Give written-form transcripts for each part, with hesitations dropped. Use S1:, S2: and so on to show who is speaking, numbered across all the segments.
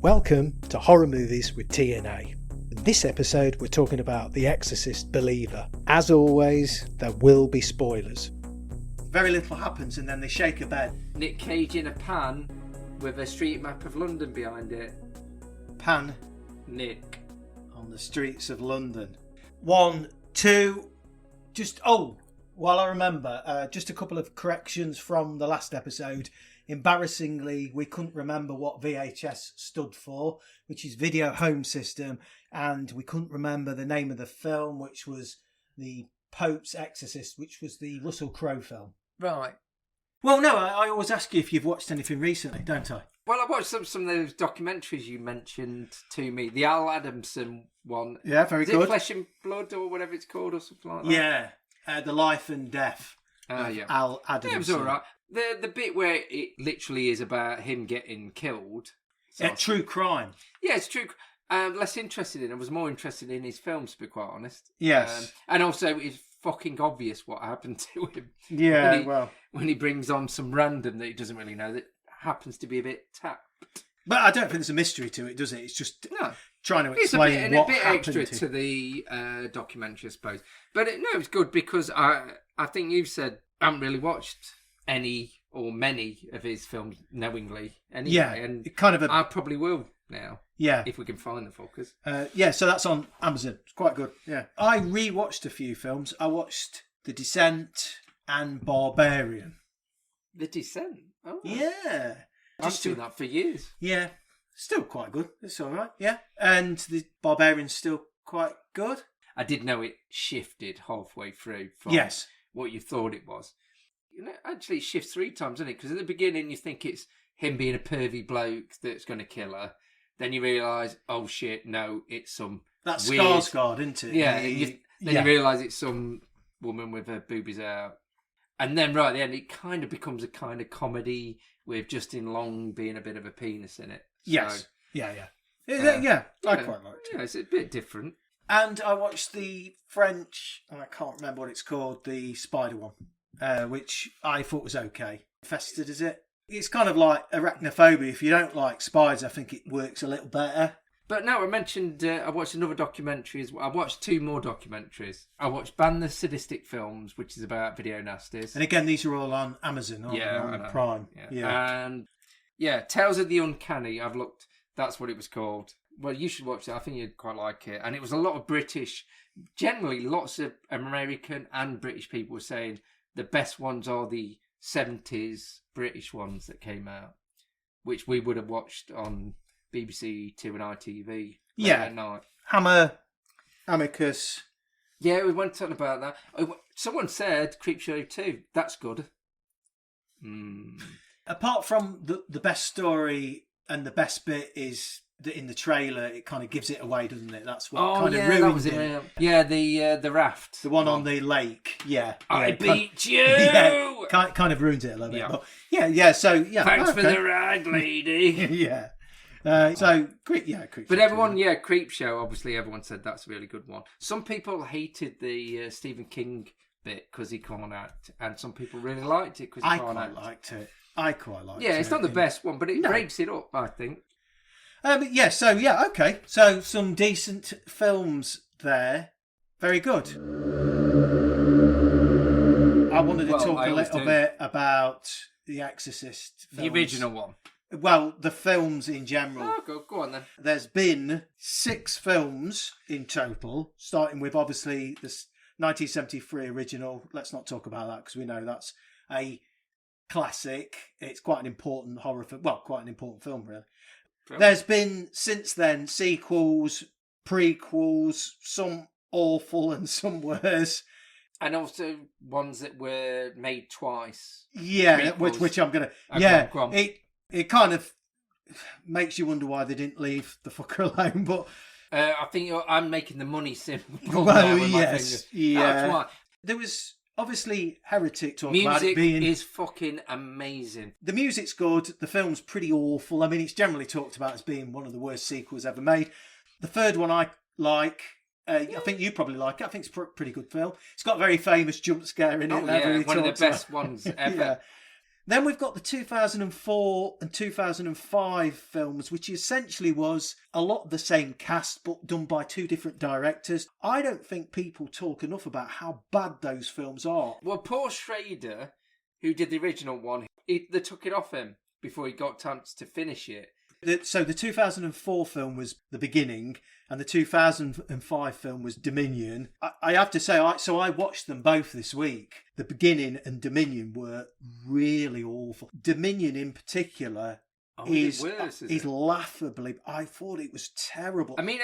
S1: Welcome to Horror Movies with TNA. In this episode we're talking about The Exorcist Believer. As always, there will be spoilers. Very little happens and then they shake a bed.
S2: Nick Cage in a pan with a street map of London behind it.
S1: Pan
S2: Nick.
S1: On the streets of London. 1, 2... while I remember, just a couple of corrections from the last episode. Embarrassingly, we couldn't remember what VHS stood for, which is Video Home System, and we couldn't remember the name of the film, which was The Pope's Exorcist, which was the Russell Crowe film.
S2: Right.
S1: Well, no, I always ask you if you've watched anything recently, don't I?
S2: Well, I watched some of those documentaries you mentioned to me. The Al Adamson one.
S1: Yeah, very good.
S2: Is it Flesh and Blood or whatever it's called or something like that?
S1: Yeah, The Life and Death of
S2: yeah.
S1: Al Adamson.
S2: Yeah, it was all right. The bit where it literally is about him getting killed.
S1: True crime.
S2: Yeah, it's true. Less interested in. I was more interested in his films, to be quite honest.
S1: Yes.
S2: And also, it's fucking obvious what happened to him.
S1: Yeah,
S2: when he brings on some random that he doesn't really know that happens to be a bit tapped.
S1: But I don't think there's a mystery to it, does it? It's just trying to explain
S2: a bit extra to the documentary, I suppose. But it was good because I think you've said I haven't really watched any or many of his films knowingly anyway.
S1: Yeah,
S2: and
S1: I
S2: probably will now.
S1: Yeah.
S2: If we can find the fuckers.
S1: So that's on Amazon. It's quite good. Yeah. I rewatched a few films. I watched The Descent and Barbarian.
S2: The Descent? Oh.
S1: Yeah.
S2: I've seen that for years.
S1: Yeah. Still quite good. It's all right. Yeah. And The Barbarian's still quite good.
S2: I did know it shifted halfway through from what you thought it was. You know, actually it shifts 3 times, doesn't it? Because at the beginning you think it's him being a pervy bloke that's going to kill her. Then you realise, oh shit, no, it's some
S1: That's
S2: weird...
S1: Skarsgård, isn't it?
S2: Yeah, you realise it's some woman with her boobies out. And then right at the end, it kind of becomes a kind of comedy with Justin Long being a bit of a penis in it. So,
S1: yes. Yeah. I quite liked it.
S2: Yeah, it's a bit different.
S1: And I watched the French, I can't remember what it's called, the Spider one, which I thought was okay. Infested, is it? It's kind of like arachnophobia. If you don't like spiders, I think it works a little better.
S2: But no, I mentioned I watched another documentary as well. I watched 2 more documentaries. I watched Ban the Sadistic Films, which is about video nasties.
S1: And again, these are all on Amazon, aren't they? On Prime.
S2: Yeah. And Tales of the Uncanny, I've looked, that's what it was called. Well, you should watch it. I think you'd quite like it. And it was a lot of British, generally lots of American and British people were saying the best ones are the 70s British ones that came out, which we would have watched on BBC Two and ITV at night.
S1: Hammer, Amicus.
S2: Yeah, we went on about that. Someone said Creepshow 2. That's good.
S1: Apart from the best story and the best bit is that in the trailer, it kind of gives it away, doesn't it? That's what kind of ruined
S2: that was it. Yeah, the raft.
S1: The one on the lake. Yeah.
S2: I beat you!
S1: Yeah, kind of ruins it a little bit.
S2: Yeah.
S1: But yeah.
S2: Thanks for the ride, lady.
S1: Yeah. Creepshow.
S2: But everyone, Creepshow, obviously everyone said that's a really good one. Some people hated the Stephen King bit because he can't act, and some people really liked it because he can't act.
S1: I quite liked it.
S2: Yeah, it's not the best one, but it breaks it up, I think.
S1: Okay. So some decent films there. Very good. I wanted to talk a little bit about The Exorcist films.
S2: The original one.
S1: Well, the films in general.
S2: Oh, go on then.
S1: There's been 6 films in total, starting with obviously the 1973 original. Let's not talk about that because we know that's a classic. It's quite an important horror film. Well, quite an important film, really. There's been, since then, sequels, prequels, some awful and some worse.
S2: And also ones that were made twice.
S1: Yeah, which I'm going to... Go on. It kind of makes you wonder why they didn't leave the fucker alone, but...
S2: I think I'm making the money simple.
S1: Well, yes. Yeah. No, there was... Obviously, Heretic talking about it being...
S2: Music is fucking amazing.
S1: The music's good. The film's pretty awful. I mean, it's generally talked about as being one of the worst sequels ever made. The third one I like. I think you probably like it. I think it's a pretty good film. It's got a very famous jump scare in it.
S2: One of the best ones ever.
S1: Then we've got the 2004 and 2005 films, which essentially was a lot of the same cast, but done by two different directors. I don't think people talk enough about how bad those films are.
S2: Well, Paul Schrader, who did the original one, they took it off him before he got a chance to finish it.
S1: So the 2004 film was The Beginning, and the 2005 film was Dominion. I have to say, I watched them both this week. The Beginning and Dominion were really awful. Dominion in particular is laughably... I thought it was terrible.
S2: I mean,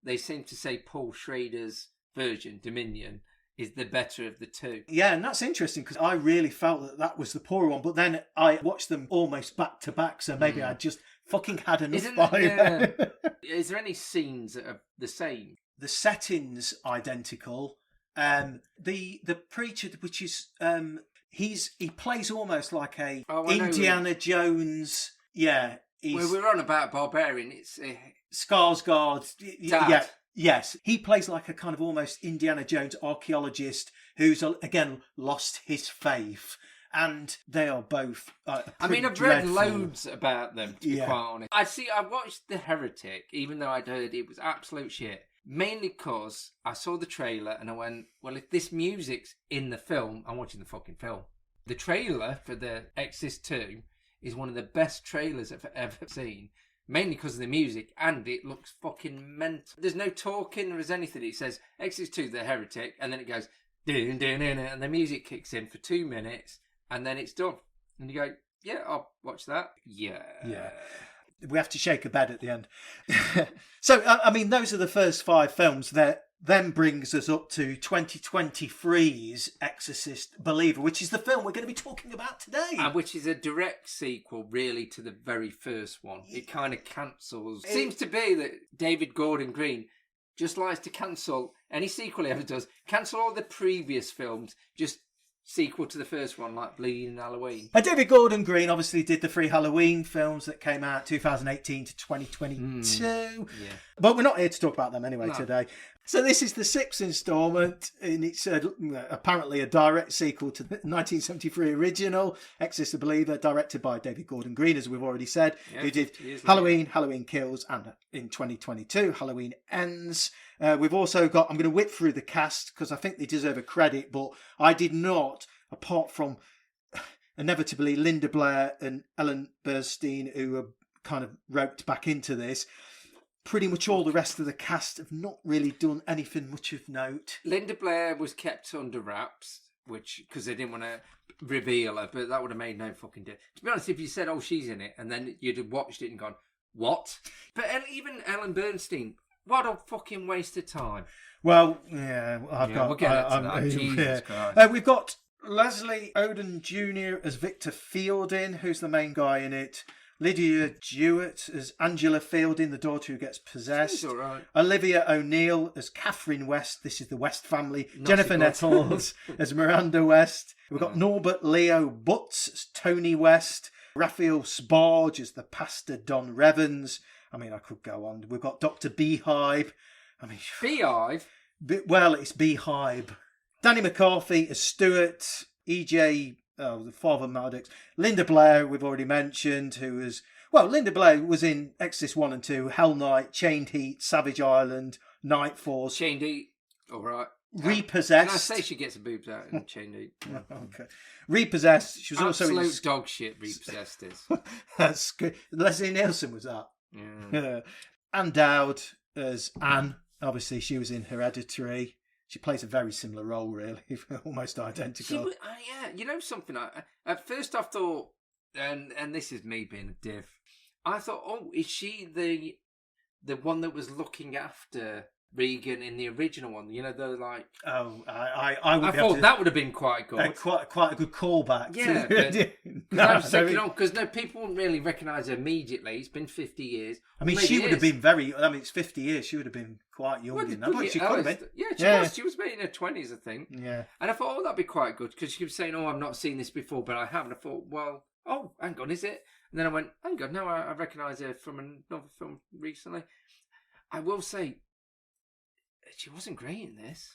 S2: they seem to say Paul Schrader's version, Dominion, is the better of the two.
S1: Yeah, and that's interesting because I really felt that was the poorer one. But then I watched them almost back to back, so maybe I just fucking had enough by then.
S2: Is there any scenes that are the same?
S1: The setting's identical. The preacher, which is he plays almost like a Indiana Jones. Yeah,
S2: we're on about Barbarian. It's
S1: Skarsgård.
S2: Dad.
S1: Yeah. Yes, he plays like a kind of almost Indiana Jones archaeologist who's, again, lost his faith. And they are both
S2: I've read loads about them, to be quite honest. I watched The Heretic, even though I'd heard it was absolute shit. Mainly because I saw the trailer and I went, well, if this music's in the film, I'm watching the fucking film. The trailer for The Exorcist 2 is one of the best trailers I've ever seen. Mainly because of the music, and it looks fucking mental. There's no talking, there is anything. It says, Exorcist 2, The Heretic, and then it goes, dun, dun, dun, and the music kicks in for 2 minutes, and then it's done. And you go, yeah, I'll watch that. Yeah.
S1: We have to shake a bed at the end. So, those are the first 5 films. That then brings us up to 2023's Exorcist Believer, which is the film we're going to be talking about today.
S2: Which is a direct sequel, really, to the very first one. It kind of cancels. It seems to be that David Gordon Green just likes to cancel any sequel he ever does. Cancel all the previous films, just sequel to the first one, like Bleeding Halloween.
S1: David Gordon Green obviously did the 3 Halloween films that came out 2018 to 2022. Yeah. But we're not here to talk about them anyway today. So this is the 6th instalment, and it's apparently a direct sequel to the 1973 original, Exorcist Believer, directed by David Gordon Green, as we've already said, who did Halloween, Halloween Kills, and in 2022, Halloween Ends. We've also got, I'm going to whip through the cast, because I think they deserve a credit, but I did not, apart from inevitably Linda Blair and Ellen Burstyn, who are kind of roped back into this. Pretty much all the rest of the cast have not really done anything much of note.
S2: Linda Blair was kept under wraps, because they didn't want to reveal her, but that would have made no fucking difference. To be honest, if you said, oh, she's in it, and then you'd have watched it and gone, what? But even Ellen Bernstein, what a fucking waste of time.
S1: Well, yeah,
S2: we'll get into that. Jesus Christ.
S1: We've got Leslie Odom Jr. as Victor Fielding, who's the main guy in it. Lydia Jewett as Angela Fielding, the daughter who gets possessed.
S2: She's all right.
S1: Olivia O'Neill as Catherine West. This is the West family. Jennifer Nettles as Miranda West. We've got Norbert Leo Butz as Tony West. Raphael Sbarge as the pastor Don Revens. I could go on. We've got Dr. Beehive.
S2: Beehive?
S1: Well, it's Beehive. Danny McCarthy as Stuart. E.J. the Father Maddox. Linda Blair, we've already mentioned, Linda Blair was in Exorcist 1 and 2, Hell Night, Chained Heat, Savage Island, Night Force.
S2: Chained Heat, all right.
S1: Repossessed.
S2: Can I say she gets her boobs out in Chained Heat?
S1: Okay. Repossessed. She was
S2: absolute
S1: also in...
S2: dog shit, Repossessed is.
S1: That's good. Leslie Nielsen was that.
S2: Yeah.
S1: Anne Dowd as Anne. Obviously, she was in Hereditary. She plays a very similar role, really, almost identical.
S2: You know something? At first I thought, and this is me being a div, I thought, oh, is she the one that was looking after Regan in the original one? You know, they're like...
S1: Oh, I
S2: thought that would have been quite good.
S1: Quite a good callback.
S2: Yeah, because people wouldn't really recognise her immediately. It's been 50 years.
S1: She would have been very... it's 50 years. She would have been quite young in that. She could have been.
S2: Yeah, she was. She was in her 20s, I think.
S1: Yeah.
S2: And I thought, oh, that'd be quite good, because she was saying, oh, I've not seen this before, but I have. And I thought, well, oh, hang on, is it? And then I went, hang on, no, I recognise her from another film recently. I will say... she wasn't great in this.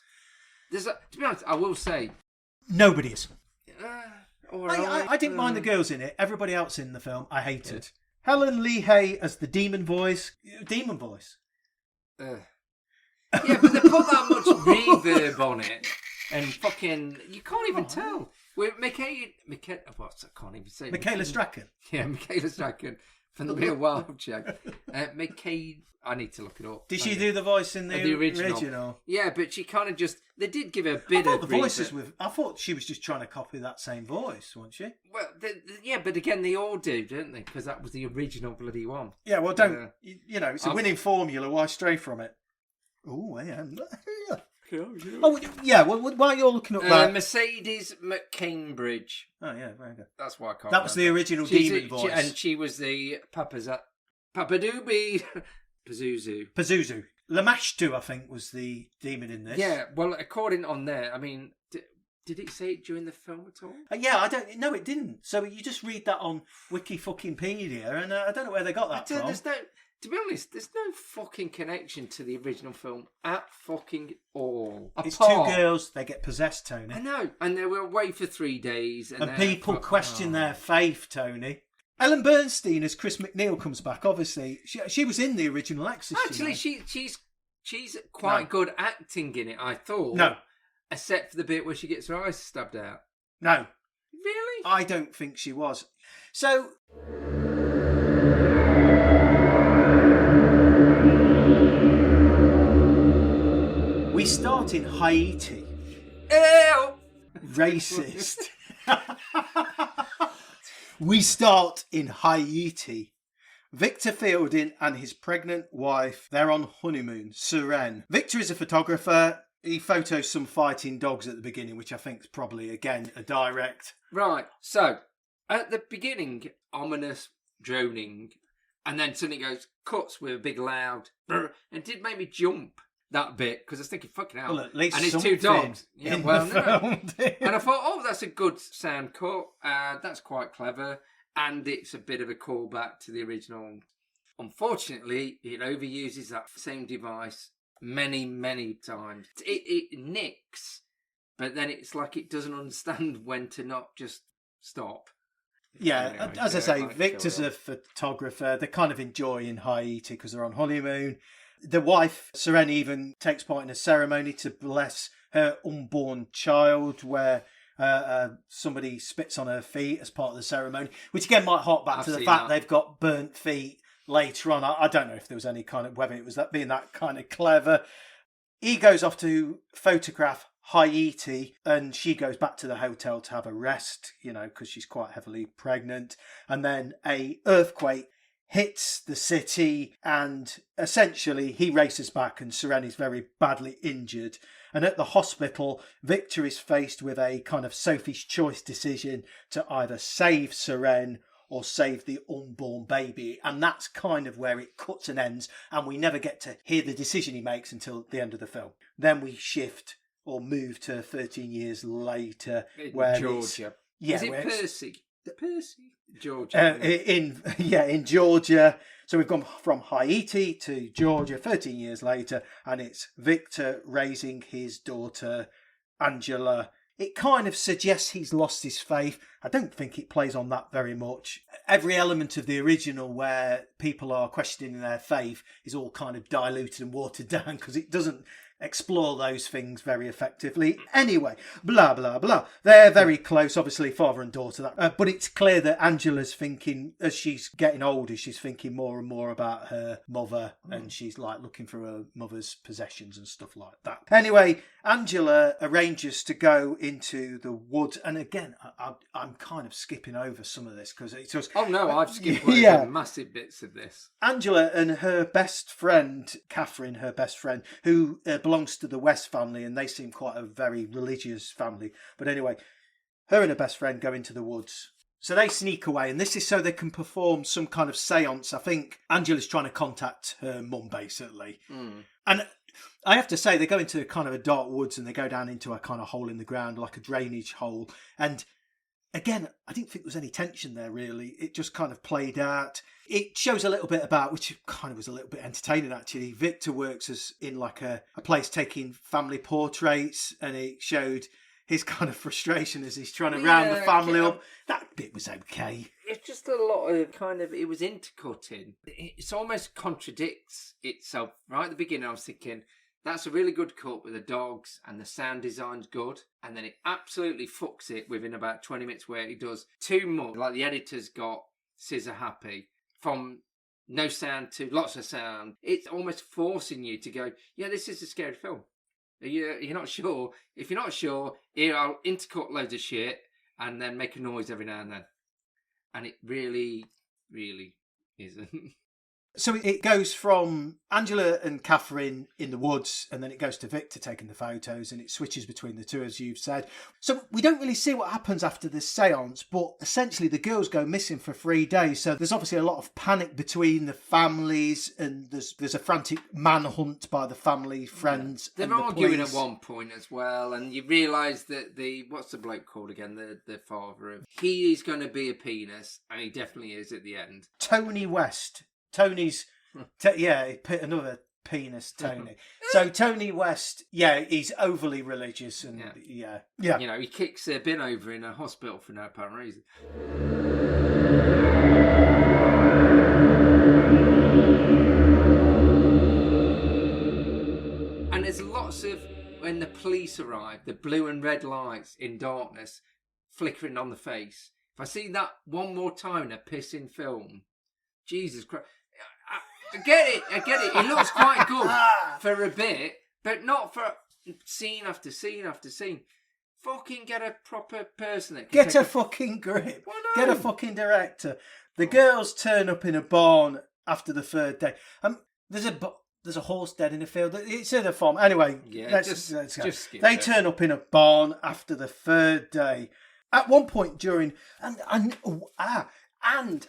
S2: To be honest, I will say...
S1: Nobody is. I didn't mind the girls in it. Everybody else in the film, I hated. Yeah. Helen Lee Hay as the demon voice. Demon voice.
S2: Yeah, but they put that much reverb on it, and fucking, you can't even tell. With Michaela, I can't even say.
S1: Michaela Strachan.
S2: Yeah, Michaela Strachan from the Real Wild Check. I need to look it up.
S1: Did she do the voice in the original?
S2: Yeah, but she kind of just. They did give her a bit of.
S1: I thought she was just trying to copy that same voice, wasn't she?
S2: Well, yeah, but again, they all do, don't they? Because that was the original bloody one.
S1: Yeah, well, don't it's a winning formula. Why stray from it? Oh, yeah. Oh, yeah. Well, while you're looking up that,
S2: Mercedes McCambridge.
S1: Oh yeah, very good.
S2: That's why I can't.
S1: That was the original demon voice,
S2: and she was the Papadoobie
S1: Pazuzu. Lamashtu, I think, was the demon in this.
S2: Yeah. Well, according on there, I mean, did it say it during the film at all?
S1: Yeah, I don't. No, it didn't. So you just read that on Wiki fucking Pedia, and I don't know where they got that from.
S2: To be honest, there's no fucking connection to the original film at fucking all.
S1: It's two girls, they get possessed, Tony.
S2: I know, and they were away for 3 days. And
S1: people question their faith, Tony. Ellen Bernstein as Chris McNeil comes back, obviously. She was in the original Exorcist.
S2: Actually, she's quite good acting in it, I thought.
S1: No.
S2: Except for the bit where she gets her eyes stabbed out.
S1: No.
S2: Really?
S1: I don't think she was. So... we start in Haiti.
S2: Ew!
S1: Racist. We start in Haiti. Victor Fielding and his pregnant wife, they're on honeymoon, Suren. Victor is a photographer. He photos some fighting dogs at the beginning, which I think is probably, again, a direct.
S2: Right, so, at the beginning, ominous droning, and then suddenly it goes, cuts with a big loud, and it did make me jump. That bit, because I was thinking, fucking hell.
S1: Well, at least
S2: and it's 2 dogs. Yeah,
S1: well, no.
S2: And I thought, oh, that's a good sound cut. That's quite clever. And it's a bit of a callback to the original. Unfortunately, it overuses that same device many, many times. It nicks, but then it's like it doesn't understand when to not just stop.
S1: Yeah,
S2: anyway,
S1: as I say, Victor's a photographer. They're kind of enjoying Haiti because they're on honeymoon. The wife, Suren, even takes part in a ceremony to bless her unborn child where somebody spits on her feet as part of the ceremony, which again might hark back to the fact they've got burnt feet later on. I don't know if there was any kind of, whether it was that being that kind of clever. He goes off to photograph Haiti and she goes back to the hotel to have a rest, because she's quite heavily pregnant. And then a earthquake hits the city and essentially he races back and Suren is very badly injured. And at the hospital, Victor is faced with a kind of Sophie's Choice decision to either save Suren or save the unborn baby. And that's kind of where it cuts and ends. And we never get to hear the decision he makes until the end of the film. Then we shift or move to 13 years later.
S2: Where Georgia.
S1: Yeah,
S2: is it Percy? Georgia.
S1: In Georgia. So we've gone from Haiti to Georgia 13 years later, and it's Victor raising his daughter, Angela. It kind of suggests he's lost his faith. I don't think it plays on that very much. Every element of the original where people are questioning their faith is all kind of diluted and watered down because it doesn't explore those things very effectively. Anyway, blah, blah, blah. They're very close, obviously, father and daughter. But it's clear that Angela's thinking, as she's getting older, she's thinking more and more about her mother and she's like looking for her mother's possessions and stuff like that. Anyway, Angela arranges to go into the woods. And again, I'm kind of skipping over some of this because it's just...
S2: Oh, no, I've skipped over massive bits of this.
S1: Angela and her best friend, Catherine, her best friend, who belongs to the West family, and they seem quite a very religious family. But anyway, her and her best friend go into the woods. So they sneak away, and this is so they can perform some kind of seance. I think Angela's trying to contact her mum, basically. And I have to say, they go into kind of a dark woods, and they go down into a kind of hole in the ground, like a drainage hole. And again, I didn't think there was any tension there, really. It just kind of played out. It shows a little bit about, which kind of was a little bit entertaining, actually. Victor works as in like a place taking family portraits, and it showed his kind of frustration as he's trying to round the family up. That bit was okay.
S2: It's just a lot of it was intercutting. It almost contradicts itself. Right at the beginning, I was thinking, that's a really good cut with the dogs and the sound design's good. And then it absolutely fucks it within about 20 minutes where it does too much. Like the editor's got scissor happy from no sound to lots of sound. It's almost forcing you to go, yeah, this is a scary film. You're not sure. If you're not sure, here I'll intercut loads of shit and then make a noise every now and then. And it really, really isn't.
S1: So it goes from Angela and Catherine in the woods, and then it goes to Victor taking the photos, and it switches between the two, as you've said. So we don't really see what happens after this seance, but essentially the girls go missing for 3 days. So there's obviously a lot of panic between the families, and there's a frantic manhunt by the family, friends.
S2: They're arguing at one point as well, and you realise that what's the bloke called again? The father. He is going to be a penis, and he definitely is at the end.
S1: Tony West. Tony's, another penis, Tony. So Tony West, he's overly religious and yeah.
S2: You know, he kicks a bin over in a hospital for no apparent reason. And there's lots of, when the police arrive, the blue and red lights in darkness flickering on the face. If I see that one more time in a pissing film, Jesus Christ. I get it. It looks quite good for a bit, but not for scene after scene after scene. Fucking get a proper person that can
S1: get a fucking grip. Get a fucking director. The girls turn up in a barn after the 3rd day. There's a horse dead in the field. It's in a farm. Anyway, let's go. They turn up in a barn after the 3rd day. At one point during and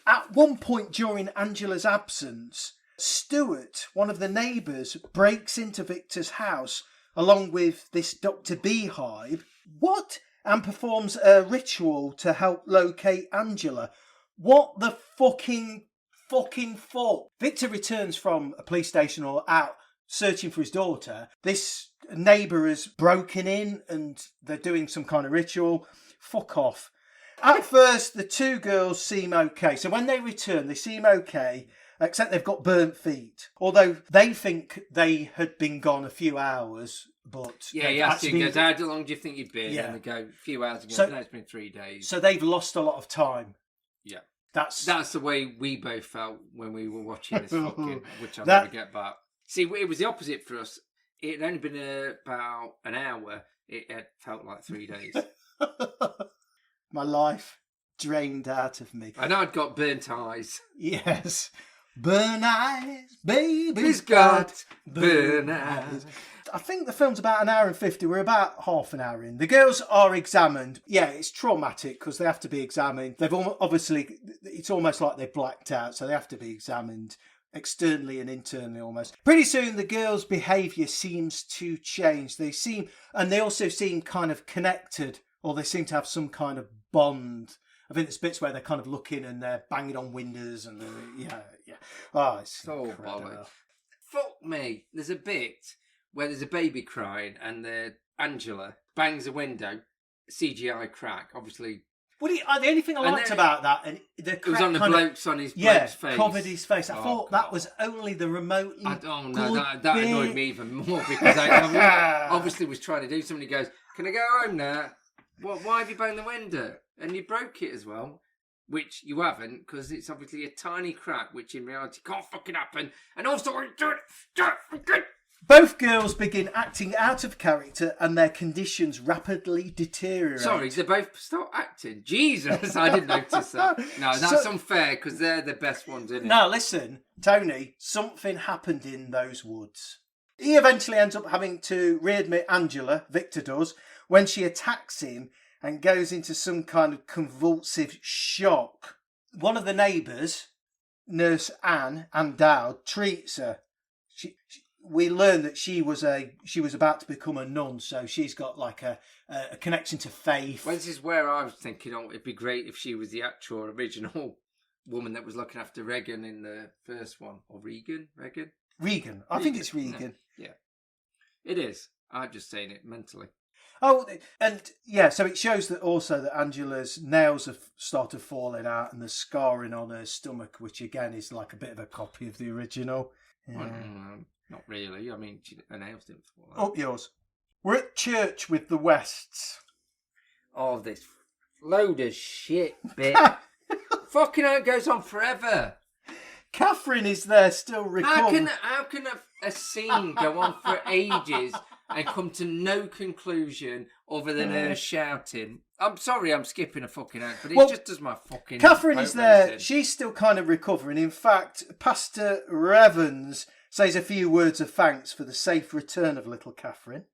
S1: at one point during Angela's absence, Stuart, one of the neighbours, breaks into Victor's house along with this Dr. Beehive. What? And performs a ritual to help locate Angela. What the fucking fuck? Victor returns from a police station or out searching for his daughter. This neighbour has broken in and they're doing some kind of ritual. Fuck off. At first, the two girls seem okay. So when they return, they seem okay, except they've got burnt feet. Although they think they had been gone a few hours, but...
S2: Yeah, he asked you, how long do you think you'd been? Yeah. And they go, a few hours ago, so, it's been 3 days.
S1: So they've lost a lot of time.
S2: Yeah. That's the way we both felt when we were watching this fucking, which I'll never get back. See, it was the opposite for us. It had only been about an hour. It had felt like 3 days.
S1: My life drained out of me.
S2: I know I'd got burnt eyes.
S1: Yes. Burn eyes, baby's got burn eyes. I think the film's about an hour and 50. We're about half an hour in. The girls are examined. Yeah, it's traumatic because they have to be examined. They've obviously, it's almost like they've blacked out, so they have to be examined externally and internally almost. Pretty soon the girls' behaviour seems to change. They also seem kind of connected, or they seem to have some kind of bond. I think there's bits where they're kind of looking and they're banging on windows and yeah. Oh, it's so incredible.
S2: Fuck me. There's a bit where there's a baby crying and Angela bangs a window, CGI crack, obviously.
S1: The only thing I liked about that, and the crack
S2: it was on the bloke's face.
S1: Covered his face. I thought that was only the remotely.
S2: That annoyed me even more because I obviously was trying to do something. He goes, "Can I go home now? Why have you banged the window? And you broke it as well." Which you haven't, because it's obviously a tiny crack, which in reality can't fucking happen. And also,
S1: both girls begin acting out of character and their conditions rapidly deteriorate.
S2: Sorry, they both start acting? Jesus, I didn't notice that. No, that's unfair, because they're the best ones, isn't it?
S1: Now, listen, Tony, something happened in those woods. He eventually ends up having to readmit Angela, Victor does, when she attacks him and goes into some kind of convulsive shock. One of the neighbours, Nurse Anne Dowd, treats her. We learn that she was about to become a nun, so she's got like a connection to faith.
S2: Well, this is where I was thinking, it'd be great if she was the actual original woman that was looking after Regan in the first one. Or Regan?
S1: Regan. I think it's Regan.
S2: Yeah. It is. I'm just saying it mentally.
S1: Oh, and yeah, so it shows that also that Angela's nails have started falling out and there's scarring on her stomach, which again is like a bit of a copy of the original. Yeah.
S2: Well, not really. I mean, her nails didn't fall out.
S1: Up yours. We're at church with the Wests.
S2: Oh, this load of shit bit. Fucking hell, it goes on forever.
S1: Catherine is there still recording.
S2: How can a scene go on for ages and come to no conclusion other than her shouting? I'm sorry I'm skipping a fucking act, but it just does my fucking...
S1: Catherine is there. She's still kind of recovering. In fact, Pastor Revens says a few words of thanks for the safe return of little Catherine.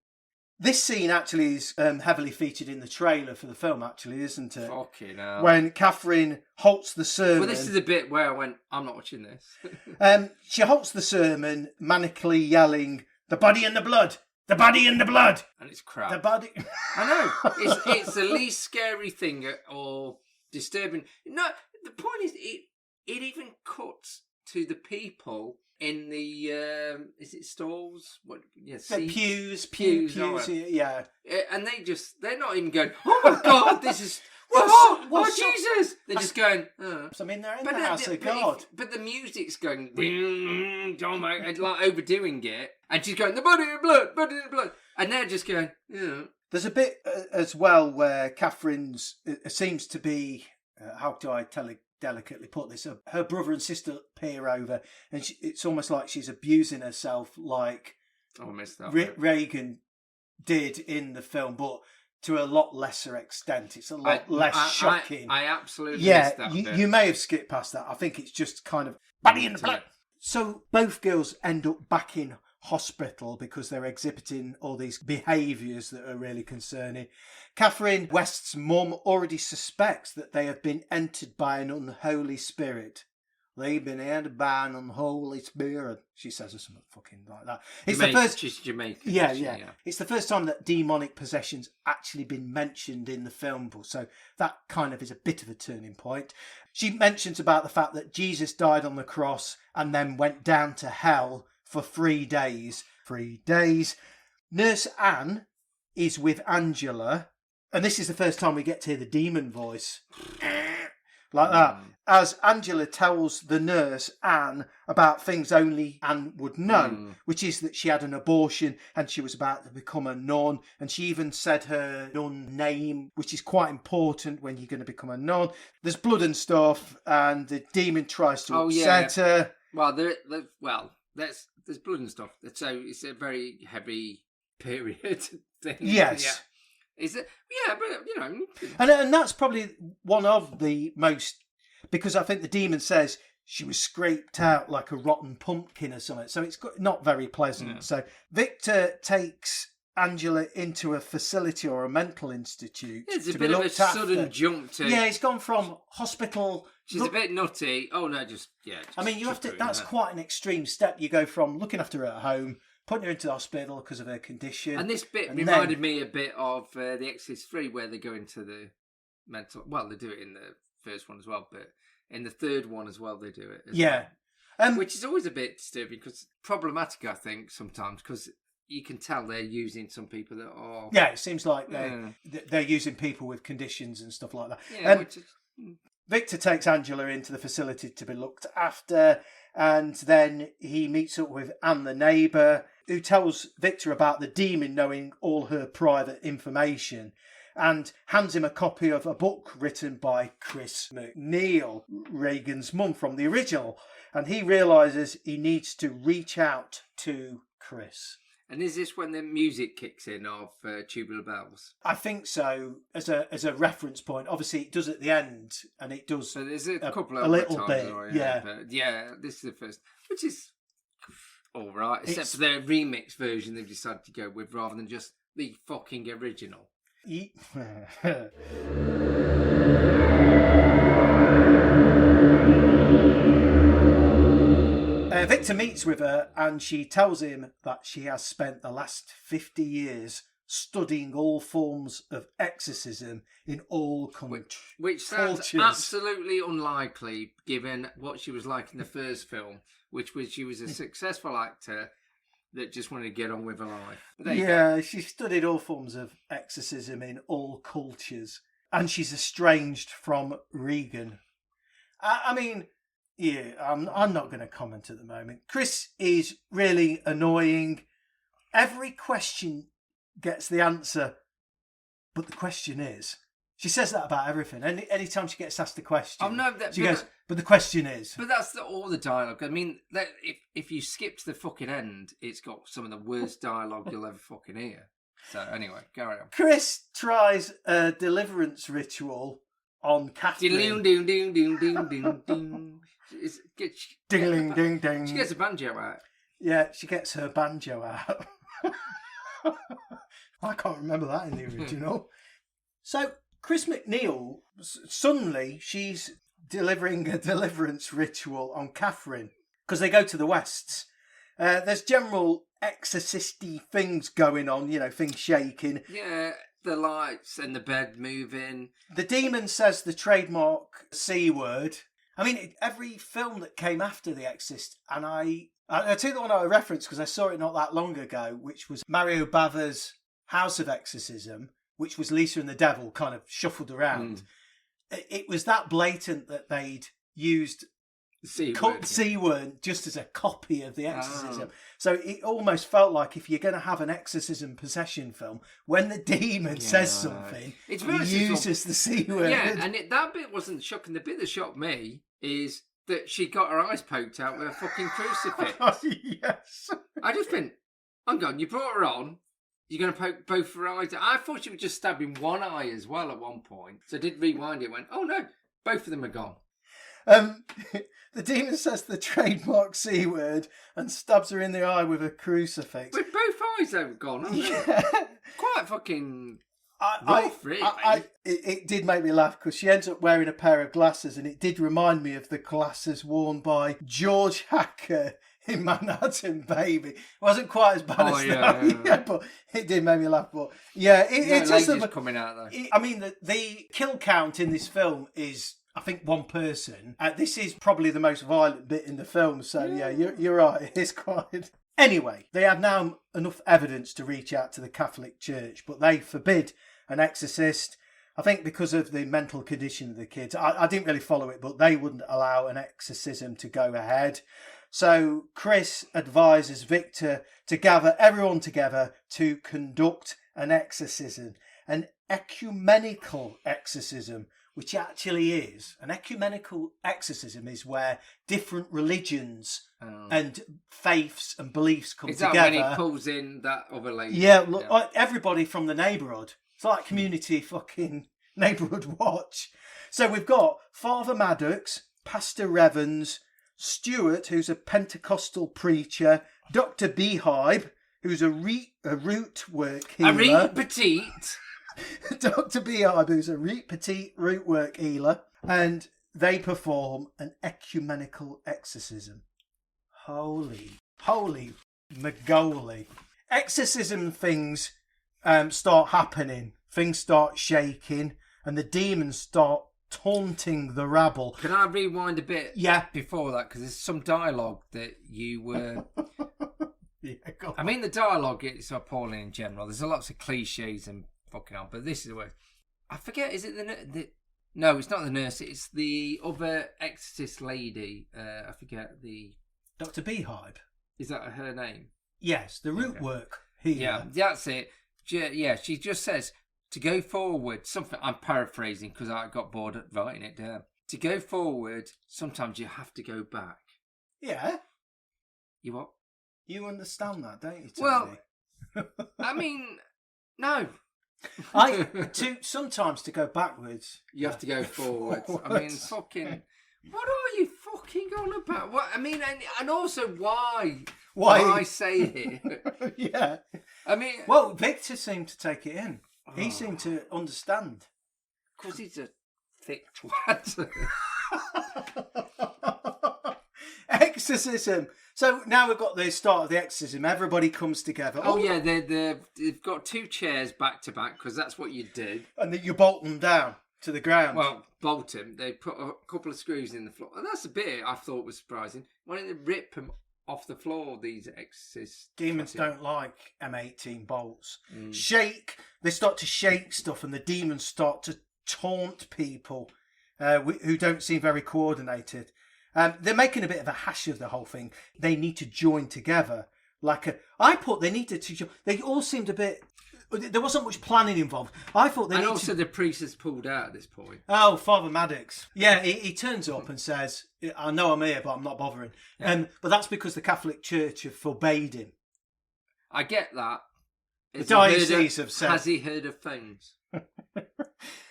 S1: This scene actually is heavily featured in the trailer for the film, actually, isn't it?
S2: Fucking hell.
S1: When Catherine halts the sermon.
S2: Well, this is the bit where I went, I'm not watching this.
S1: She halts the sermon, manically yelling, "The body and the blood! The body and the blood!"
S2: And it's crap.
S1: The body...
S2: I know. It's the least scary thing or disturbing. No, the point is, it even cuts to the people in the is it stalls? What? Yeah,
S1: pews,
S2: right.
S1: yeah.
S2: And they're not even going, "Oh my God, this is oh Jesus!" They're just going, "Oh."
S1: I mean, they're in the house of God.
S2: But the music's going, like overdoing it, and she's going, "The body and blood, body and blood," and they're just going, "Yeah."
S1: There's a bit as well where Catherine's seems to be how do I delicately put this? Her brother and sister peer over, and it's almost like she's abusing herself, like
S2: I missed that
S1: Reagan did in the film, but to a lot lesser extent. It's a lot less shocking.
S2: I absolutely missed that bit.
S1: You may have skipped past that. I think it's just kind of body in the blood. So both girls end up back in hospital because they're exhibiting all these behaviours that are really concerning. Catherine West's mum already suspects that they have been entered by an unholy spirit. They've been entered by an unholy spirit, she says, or something fucking like that.
S2: She's Jamaican.
S1: Yeah. It's the first time that demonic possession's actually been mentioned in the film, so that kind of is a bit of a turning point. She mentions about the fact that Jesus died on the cross and then went down to hell for 3 days. 3 days. Nurse Anne is with Angela, and this is the first time we get to hear the demon voice. Like that. As Angela tells the nurse, Anne, about things only Anne would know, which is that she had an abortion and she was about to become a nun. And she even said her nun name, which is quite important when you're going to become a nun. There's blood and stuff, and the demon tries to upset her.
S2: Well, there's blood and stuff. So it's a very heavy period thing.
S1: Yes.
S2: Yeah. Is it? Yeah, but you know,
S1: and that's probably one of the most, because I think the demon says she was scraped out like a rotten pumpkin or something. So it's not very pleasant. Yeah. So Victor takes Angela into a facility or a mental institute.
S2: It's a bit of a sudden jump to.
S1: Yeah, he's gone from hospital.
S2: She's a bit nutty. Oh no, I mean, you have to. That's quite
S1: an extreme step. You go from looking after her at home, putting her into the hospital because of her condition.
S2: And this bit reminded me a bit of The Exorcist 3, where they go into the mental... Well, they do it in the first one as well, but in the third one as well, they do it.
S1: Yeah.
S2: Well. Which is always a bit disturbing, because problematic, I think, sometimes, because you can tell they're using some people that are...
S1: Yeah, it seems like they're using people with conditions and stuff like that.
S2: Yeah,
S1: Victor takes Angela into the facility to be looked after, and then he meets up with Anne, the neighbour, who tells Victor about the demon knowing all her private information, and hands him a copy of a book written by Chris McNeil, Reagan's mum from the original, and he realises he needs to reach out to Chris.
S2: And is this when the music kicks in of Tubular Bells?
S1: I think so, as a reference point. Obviously, it does at the end, and it does.
S2: So there's a couple of
S1: a little
S2: times
S1: bit,
S2: yeah. This is the first, which is all right, except for the remix version they've decided to go with rather than just the fucking original.
S1: Victor meets with her and she tells him that she has spent the last 50 years studying all forms of exorcism in all countries.
S2: Which sounds absolutely unlikely given what she was like in the first film, which was she was a successful actor that just wanted to get on with her life. But there you
S1: Yeah, she studied all forms of exorcism in all cultures. And she's estranged from Regan. I mean, yeah, I'm not going to comment at the moment. Chris is really annoying. Every question gets the answer, but the question is... She says that about everything. Anytime she gets asked a question, she goes, but the question is...
S2: But that's all the dialogue. I mean, if you skip to the fucking end, it's got some of the worst dialogue you'll ever fucking hear. So anyway, carry on.
S1: Chris tries a deliverance ritual on Catherine.
S2: Ding, ding, ding, ding, ding, ding.
S1: Ding, ding, ding.
S2: She gets a banjo out.
S1: Yeah, she gets her banjo out. I can't remember that in the original. So... Chris McNeil, suddenly she's delivering a deliverance ritual on Catherine because they go to the Wests. There's general exorcisty things going on, things shaking.
S2: Yeah, the lights and the bed moving.
S1: The demon says the trademark C word. I mean, every film that came after The Exorcist, and I tell you the one I referenced because I saw it not that long ago, which was Mario Bava's House of Exorcism, which was Lisa and the Devil kind of shuffled around. It was that blatant that they'd used C word just as a copy of The Exorcism. So it almost felt like if you're going to have an exorcism possession film, when the demon says something, he uses the C word.
S2: Yeah, and that bit wasn't shocking. The bit that shocked me is that she got her eyes poked out with a fucking crucifix.
S1: Yes.
S2: I just think, hang on, you brought her on, you're going to poke both her eyes. I thought she was just stabbing one eye as well at one point. So I did rewind it and went, oh no, both of them are gone.
S1: The demon says the trademark C word and stabs her in the eye with a crucifix.
S2: With both eyes they were gone, aren't they? Quite fucking rough, really.
S1: It did make me laugh because she ends up wearing a pair of glasses and it did remind me of the glasses worn by George Hacker in Manhattan Baby. It wasn't quite as bad as that. Yeah, but it did make me laugh. But yeah, it's just
S2: coming out though.
S1: I mean, the kill count in this film is, I think, one person. This is probably the most violent bit in the film. So yeah, you're right. It's quite. Anyway, they have now enough evidence to reach out to the Catholic Church, but they forbid an exorcist. I think because of the mental condition of the kids. I didn't really follow it, but they wouldn't allow an exorcism to go ahead. So Chris advises Victor to gather everyone together to conduct an exorcism, an ecumenical exorcism, which actually is. An ecumenical exorcism is where different religions and faiths and beliefs come together. Is that
S2: when he pulls in that other lady?
S1: Yeah, look, like everybody from the neighbourhood. It's like community fucking neighbourhood watch. So we've got Father Maddox, Pastor Revens, Stuart, who's a Pentecostal preacher, Dr. Beehive, who's a root work healer.
S2: A root petite.
S1: Dr. Beehive, who's a root petite root work healer. And they perform an ecumenical exorcism. Holy McGoly. Exorcism things start happening. Things start shaking. And the demons start taunting the rabble.
S2: Can I rewind a bit?
S1: Yeah.
S2: Before that, because there's some dialogue that you were.
S1: Yeah, go on.
S2: I mean, the dialogue is appalling in general. There's lots of cliches and fucking on, but this is where I forget. Is it the? No, it's not the nurse. It's the other exorcist lady. I forget the.
S1: Dr. Beehive.
S2: Is that her name?
S1: Yes, the root work healer.
S2: Yeah, that's it. Yeah, she just says. To go forward, something I'm paraphrasing because I got bored at writing it down. To go forward, sometimes you have to go back.
S1: Yeah.
S2: You what?
S1: You understand that, don't you, Tony?
S2: Well, I mean, no.
S1: Sometimes to go backwards,
S2: you have to go forward. I mean, fucking. What are you fucking on about? What I mean, and also why I say it.
S1: Yeah.
S2: I mean,
S1: well, Victor seemed to take it in. He seemed to understand.
S2: Because he's a thick twat.
S1: Exorcism. So now we've got the start of the exorcism. Everybody comes together.
S2: Oh yeah, they've got two chairs back to back because that's what you do.
S1: And you bolt them down to the ground.
S2: Well, bolt them. They put a couple of screws in the floor. And that's a bit I thought was surprising. Why didn't they rip them off the floor, these Exorcist.
S1: Demons don't like M18 bolts.
S2: Mm.
S1: They start to shake stuff, and the demons start to taunt people who don't seem very coordinated. They're making a bit of a hash of the whole thing. They need to join together. I thought they needed to. They all seemed a bit. There wasn't much planning involved. I thought they.
S2: And also, the priest has pulled out at this point.
S1: Oh, Father Maddox. Yeah, he turns up and says, "I know I'm here, but I'm not bothering."
S2: Yeah.
S1: But that's because the Catholic Church have forbade him.
S2: I get that.
S1: The diocese have said.
S2: Has he heard of phones?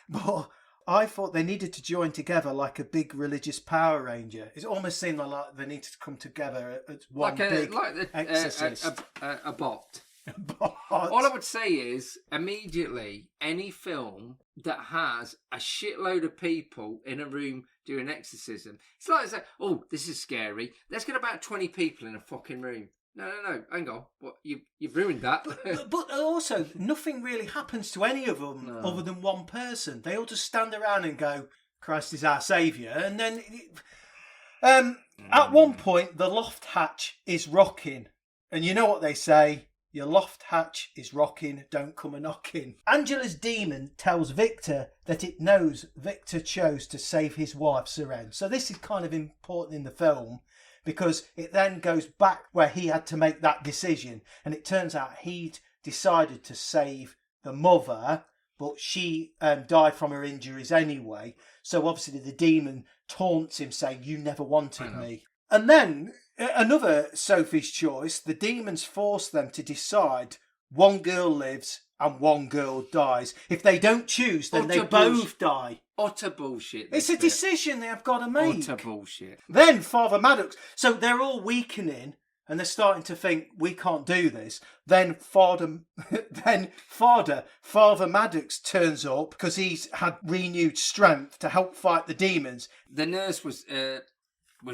S1: But I thought they needed to join together like a big religious Power Ranger. It almost seemed like they needed to come together as one big exorcist.
S2: A bot.
S1: But
S2: All I would say is, immediately, any film that has a shitload of people in a room doing exorcism, it's like, oh, this is scary. Let's get about 20 people in a fucking room. No, hang on. What, you've ruined that.
S1: But also, nothing really happens to any of them other than one person. They all just stand around and go, Christ is our saviour. And then, at one point, the loft hatch is rocking. And you know what they say? Your loft hatch is rocking, don't come a-knocking. Angela's demon tells Victor that it knows Victor chose to save his wife, Seren. So this is kind of important in the film because it then goes back where he had to make that decision. And it turns out he'd decided to save the mother, but she died from her injuries anyway. So obviously the demon taunts him saying, you never wanted me. And then another Sophie's Choice, the demons force them to decide one girl lives and one girl dies. If they don't choose, then they both die.
S2: Utter bullshit.
S1: It's a decision they have got to make.
S2: Utter bullshit.
S1: Then Father Maddox. So they're all weakening and they're starting to think, we can't do this. Then Father Maddox turns up because he's had renewed strength to help fight the demons.
S2: The nurse was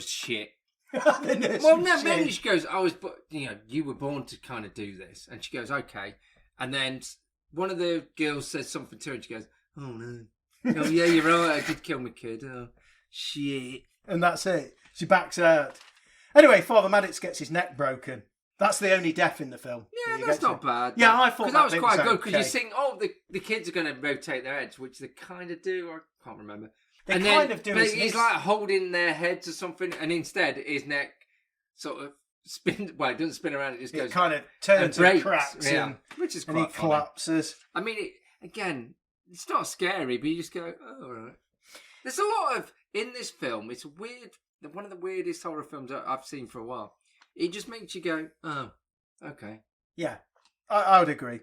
S2: shit.
S1: Then
S2: she goes, you were born to kind of do this. And she goes, okay. And then one of the girls says something to her and she goes, oh no. Oh yeah, you're right, I did kill my kid. Oh, shit.
S1: And that's it. She backs out. Anyway, Father Maddox gets his neck broken. That's the only death in the film.
S2: Yeah, that's not bad.
S1: Yeah, I thought
S2: that was quite good because
S1: okay.
S2: you think, the kids are going to rotate their heads, which they kind of do. I can't remember.
S1: They kind of do.
S2: But he's like holding their heads or something, and instead his neck sort of spins. Well, it doesn't spin around; it just goes.
S1: It kind of turns and cracks,
S2: which is quite
S1: and he
S2: funny.
S1: collapses.
S2: I mean, it's not scary, but you just go, oh, all right. There's a lot of in this film. It's weird. One of the weirdest horror films I've seen for a while. It just makes you go, oh, okay.
S1: Yeah, I would agree.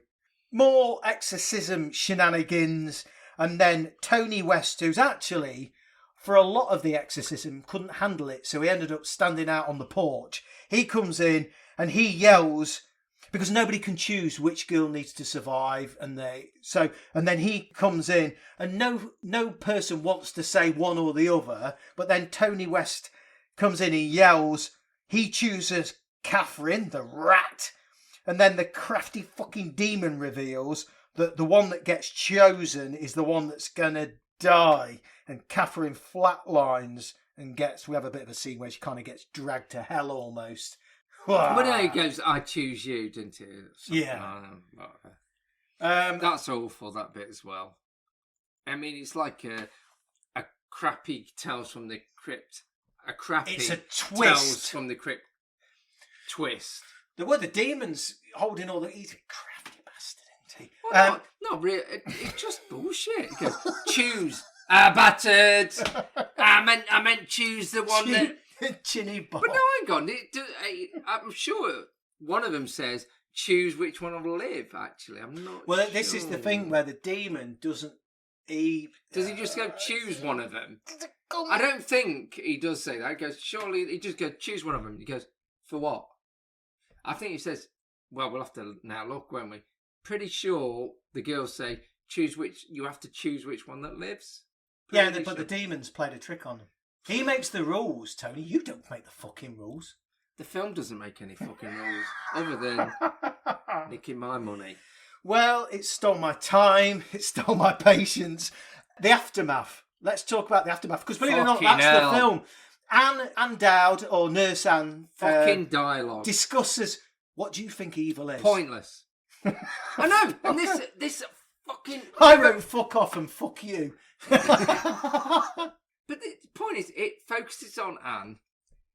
S1: More exorcism shenanigans. And then Tony West, who's actually, for a lot of the exorcism, couldn't handle it. So he ended up standing out on the porch. He comes in and he yells, because nobody can choose which girl needs to survive. And then he comes in and no person wants to say one or the other. But then Tony West comes in, he yells, he chooses Catherine, the rat. And then the crafty fucking demon reveals that the one that gets chosen is the one that's going to die. And Catherine flatlines and we have a bit of a scene where she kind of gets dragged to hell almost.
S2: But now he goes, I choose you, didn't he?
S1: Yeah.
S2: That's awful, that bit as well. I mean, it's like a crappy Tales from the Crypt.
S1: It's a twist.
S2: Tales from the Crypt twist.
S1: There were the demons holding all the... He's a crafty bastard, isn't he?
S2: Well, not really. It's just bullshit. He goes, choose. Battered. I meant choose the one that...
S1: Chinny Bob.
S2: But no, hang on. I'm sure one of them says, choose which one will live, actually. I'm not
S1: Well,
S2: sure.
S1: This is the thing where the demon doesn't...
S2: Does he just go, choose one of them? I don't think he does say that. He goes, surely, he just goes, choose one of them. He goes, for what? I think he says, well, we'll have to now look, won't we? Pretty sure the girls say, you have to choose which one that lives.
S1: But the demons played a trick on him. He makes the rules, Tony. You don't make the fucking rules.
S2: The film doesn't make any fucking rules, other than nicking my money.
S1: Well, it stole my time. It stole my patience. The aftermath. Let's talk about the aftermath. Because believe it or not, that's the film. Anne Dowd, or Nurse Anne,
S2: Fucking dialogue.
S1: discusses, what do you think evil is?
S2: Pointless. I know. And this fucking...
S1: I wrote fuck off and fuck you.
S2: But the point is, it focuses on Anne,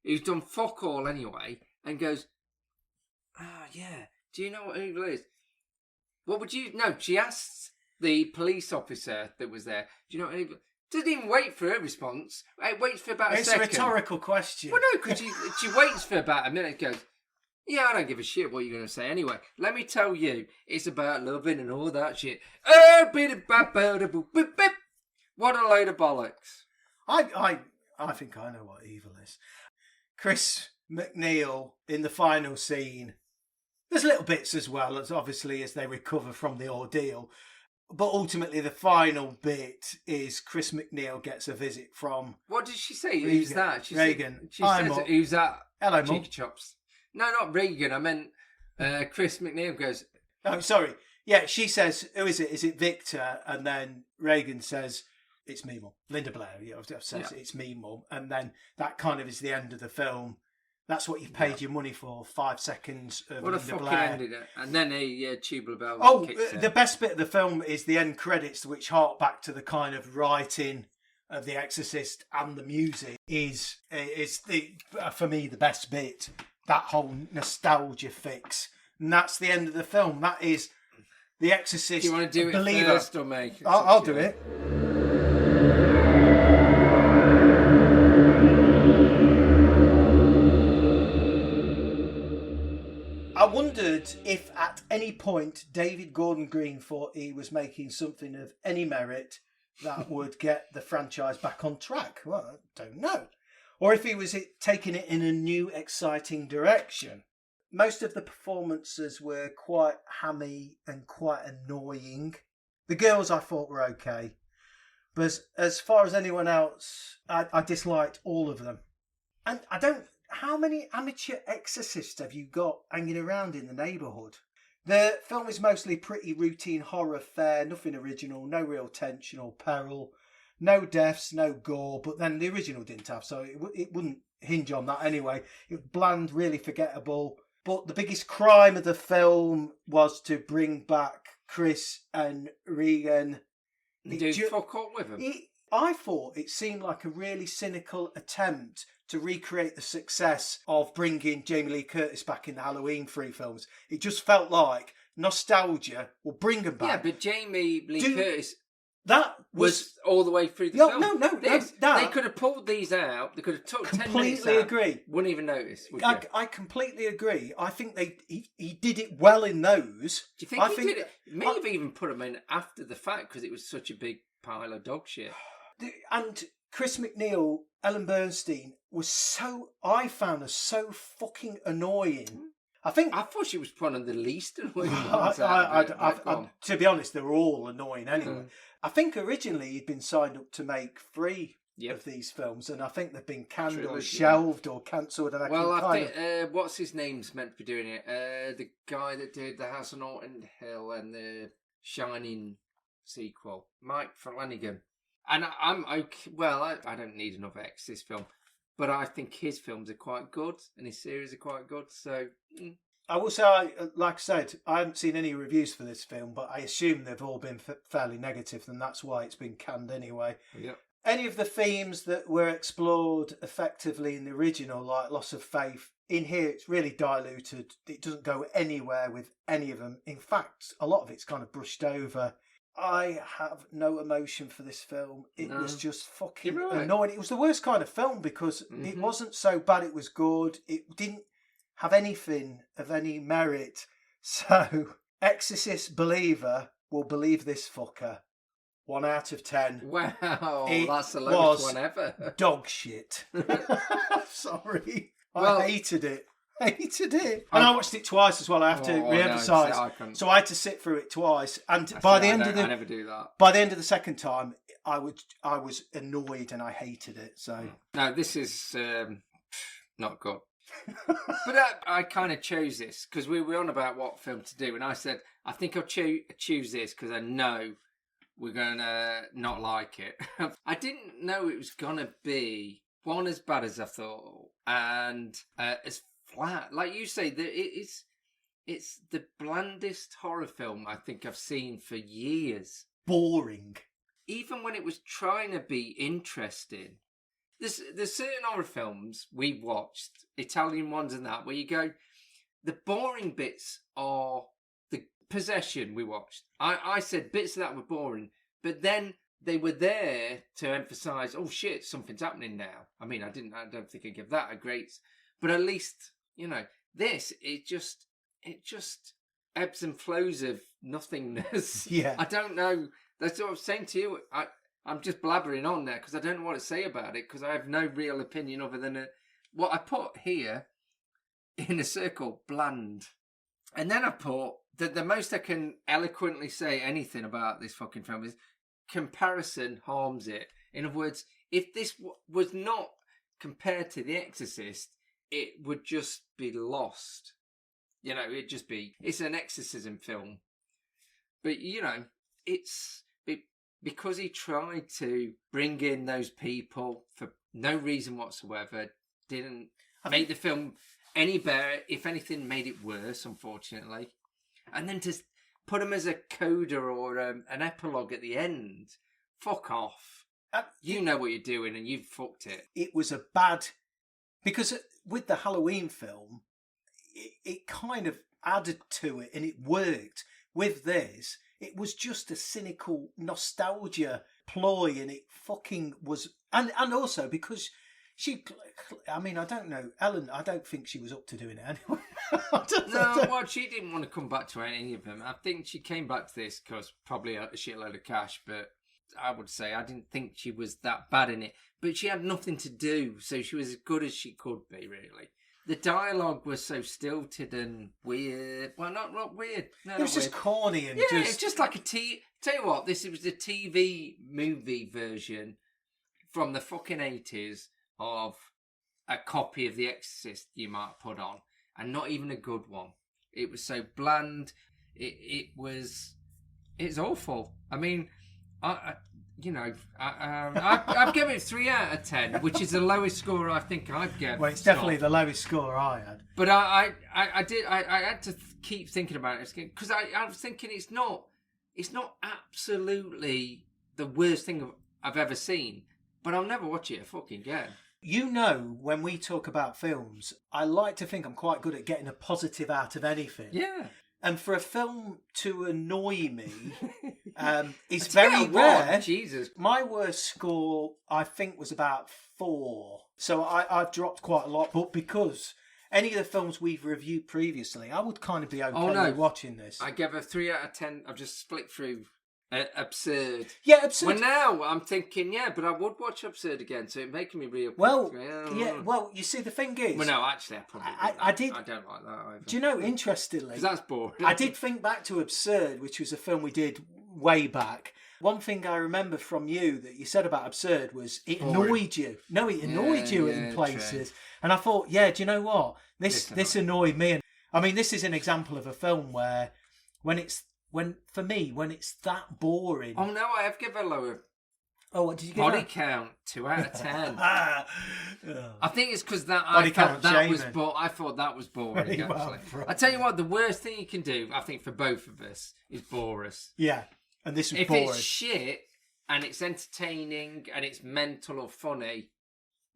S2: who's done fuck all anyway, and goes, yeah, do you know what evil is? What would you... No, she asks the police officer that was there, do you know what evil... Doesn't even wait for her response. It waits for about a second.
S1: It's a rhetorical question.
S2: Well, no, because she waits for about a minute and goes, yeah, I don't give a shit what you're going to say anyway. Let me tell you, it's about loving and all that shit. What a load of bollocks.
S1: I think I know what evil is. Chris McNeil in the final scene. There's little bits as well, as obviously as they recover from the ordeal. But ultimately, the final bit is Chris McNeil gets a visit from...
S2: What did she say?
S1: Regan.
S2: Who's that?
S1: Regan.
S2: She says, who's that?
S1: Hello,
S2: Cheeky
S1: Mum.
S2: chops. No, not Regan. I meant Chris McNeil goes...
S1: Oh, sorry. Yeah, she says, who is it? Is it Victor? And then Regan says, it's me, Mum. Linda Blair says, it's me, Mum. And then that kind of is the end of the film. That's what you paid your money for, 5 seconds of
S2: what
S1: Linda
S2: a fucking
S1: Blair.
S2: ended it. And then a tubular bell.
S1: Oh, the best bit of the film is the end credits, which hark back to the kind of writing of The Exorcist, and the music is the for me the best bit. That whole nostalgia fix, and that's the end of the film. That is The Exorcist.
S2: Do you want to do it
S1: Believer.
S2: first or make it?
S1: I'll do it. I wondered if at any point David Gordon Green thought he was making something of any merit that would get the franchise back on track. Well, I don't know. Or if he was taking it in a new, exciting direction. Most of the performances were quite hammy and quite annoying. The girls I thought were okay. But as far as anyone else, I disliked all of them. And I don't... How many amateur exorcists have you got hanging around in the neighbourhood? The film is mostly pretty routine horror fare, nothing original, no real tension or peril, no deaths, no gore, but then the original didn't have, so it wouldn't hinge on that anyway. It was bland, really forgettable. But the biggest crime of the film was to bring back Chris and Regan.
S2: Do fuck up with them.
S1: I thought it seemed like a really cynical attempt to recreate the success of bringing Jamie Lee Curtis back in the Halloween 3 films. It just felt like nostalgia will bring them back.
S2: Yeah, but Jamie Lee Curtis
S1: that was
S2: all the way through the film.
S1: No,
S2: they could have pulled these out. They could have took 10 minutes out.
S1: Completely agree.
S2: Wouldn't even notice.
S1: I completely agree. I think he did it well in those.
S2: Do you think he did it? Maybe even put them in after the fact because it was such a big pile of dog shit.
S1: And Chris McNeil, Ellen Bernstein I found her so fucking annoying. I
S2: thought she was one of the least annoying ones.
S1: To be honest, they were all annoying anyway. I think originally he'd been signed up to make 3 of these films, and I think they've been canned or shelved or cancelled. And
S2: I think what's his name's meant to be doing it? The guy that did The House on Haunted Hill and the Shining sequel, Mike Flanagan. And I'm okay. Well, I don't need another Exorcist film, but I think his films are quite good and his series are quite good. So
S1: I will say, like I said, I haven't seen any reviews for this film, but I assume they've all been fairly negative, and that's why it's been canned anyway.
S2: Yeah.
S1: Any of the themes that were explored effectively in the original, like loss of faith, in here it's really diluted. It doesn't go anywhere with any of them. In fact, a lot of it's kind of brushed over. I have no emotion for this film. It was just fucking annoying. It was the worst kind of film because it wasn't so bad it was good. It didn't have anything of any merit. So, Exorcist believer will believe this fucker. 1 out of 10.
S2: Wow, that's the lowest one ever.
S1: Dog shit. Sorry. I hated it. And I watched it twice as well. I have to re-emphasise. So I had to sit through it twice. And I
S2: never do that.
S1: By the end of the second time, I was annoyed and I hated it. So
S2: no, this is not good. But I kind of chose this because we were on about what film to do, and I said I think I'll choose this because I know we're gonna not like it. I didn't know it was gonna be. one as bad as I thought, and as flat. Like you say, it's the blandest horror film I think I've seen for years.
S1: Boring.
S2: Even when it was trying to be interesting. There's certain horror films we've watched, Italian ones and that, where you go, the boring bits are the Possession we watched. I said bits of that were boring, but then they were there to emphasise, oh shit, something's happening now. I mean, I don't think I give that a great, but at least, this, it just ebbs and flows of nothingness.
S1: Yeah.
S2: I don't know. That's what I was saying to you. I'm just blabbering on there because I don't know what to say about it because I have no real opinion other than what I put here in a circle, bland. And then I put that the most I can eloquently say anything about this fucking film is comparison harms it. In other words, if this was not compared to The Exorcist, it would just be lost. It'd just be, it's an exorcism film. But, it's because he tried to bring in those people for no reason whatsoever, didn't make the film any better. If anything, made it worse, unfortunately. And then to put him as a coda or an epilogue at the end, fuck off. You know what you're doing and you've fucked it.
S1: It was a bad... Because with the Halloween film, it kind of added to it and it worked. With this, it was just a cynical nostalgia ploy and it fucking was... And also because she... I mean, I don't know. Ellen, I don't think she was up to doing it anyway.
S2: Well, she didn't want to come back to any of them. I think she came back to this because probably a shitload of cash, but I would say I didn't think she was that bad in it. But she had nothing to do, so she was as good as she could be, really. The dialogue was so stilted and weird. Well, not weird. No,
S1: it was just
S2: weird.
S1: Corny and
S2: it's just like Tell you what, this was the TV movie version from the fucking 80s of a copy of The Exorcist you might put on, and not even a good one. It was so bland. It's awful. I mean, I've given it 3 out of 10, which is the lowest score I think I've given.
S1: Well, it's definitely the lowest score I had.
S2: But I had to keep thinking about it because I was thinking it's not absolutely the worst thing I've ever seen, but I'll never watch it fucking again.
S1: When we talk about films, I like to think I'm quite good at getting a positive out of anything.
S2: Yeah.
S1: And for a film to annoy me is very rare.
S2: Jesus.
S1: My worst score, I think, was about 4. So I've dropped quite a lot. But because any of the films we've reviewed previously, I would kind of be okay with watching this.
S2: I gave a 3 out of 10. I've just split through Absurd.
S1: Yeah, Absurd.
S2: Well, now I'm thinking, but I would watch Absurd again, so it's making me real.
S1: Well, you see, the thing is...
S2: Well, no, actually, I probably
S1: I did.
S2: I don't like that either.
S1: Do you know, interestingly...
S2: Because that's boring.
S1: I did think back to Absurd, which was a film we did way back. One thing I remember from you that you said about Absurd was it annoyed you. No, it annoyed you in places. True. And I thought, do you know what? This annoyed me. And I mean, this is an example of a film where when it's that boring.
S2: Oh no, I have given a lower.
S1: Oh, what did you give?
S2: Body count 2 out of 10. I think it's because I thought that was boring. Actually, I tell you what, the worst thing you can do, I think, for both of us, is bore us.
S1: Yeah, and this was
S2: if
S1: boring.
S2: It's shit and it's entertaining and it's mental or funny,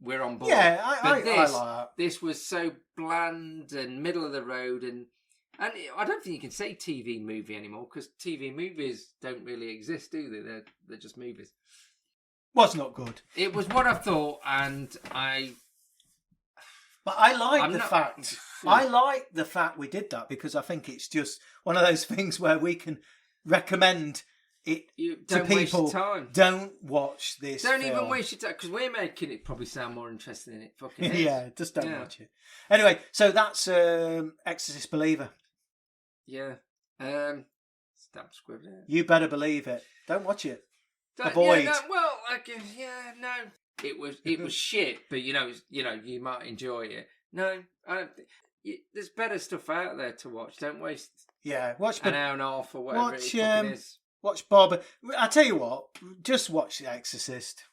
S2: we're on board.
S1: Yeah, I like that.
S2: This was so bland and middle of the road and I don't think you can say TV movie anymore because TV movies don't really exist, do they? They're just movies.
S1: Was not good.
S2: It was what I thought, and
S1: But I like the fact we did that because I think it's just one of those things where we can recommend it to people.
S2: Waste your time.
S1: Don't watch this.
S2: Don't even waste your time because we're making it probably sound more interesting than it fucking is.
S1: Yeah, just don't watch it. Anyway, so that's Exorcist Believer.
S2: Yeah. Stamp scribbling.
S1: You better believe it. Don't watch it. Avoid.
S2: No. It was shit, but you might enjoy it. No, there's better stuff out there to watch. Don't waste.
S1: Watch
S2: an hour and a half or whatever it fucking is.
S1: Watch Bob. I tell you what, just watch The Exorcist.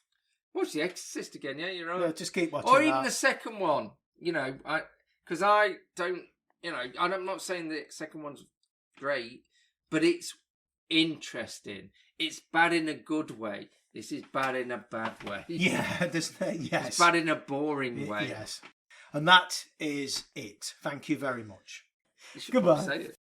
S2: Watch The Exorcist again, yeah, you're right.
S1: Yeah, just keep watching
S2: Or even
S1: that.
S2: the second one, you know, because I don't, you know, I'm not saying the second one's great, but it's interesting. It's bad in a good way. This is bad in a bad way.
S1: Yeah, yes.
S2: It's bad in a boring way.
S1: Yes. And that is it. Thank you very much.
S2: You should
S1: Goodbye.
S2: probably say it.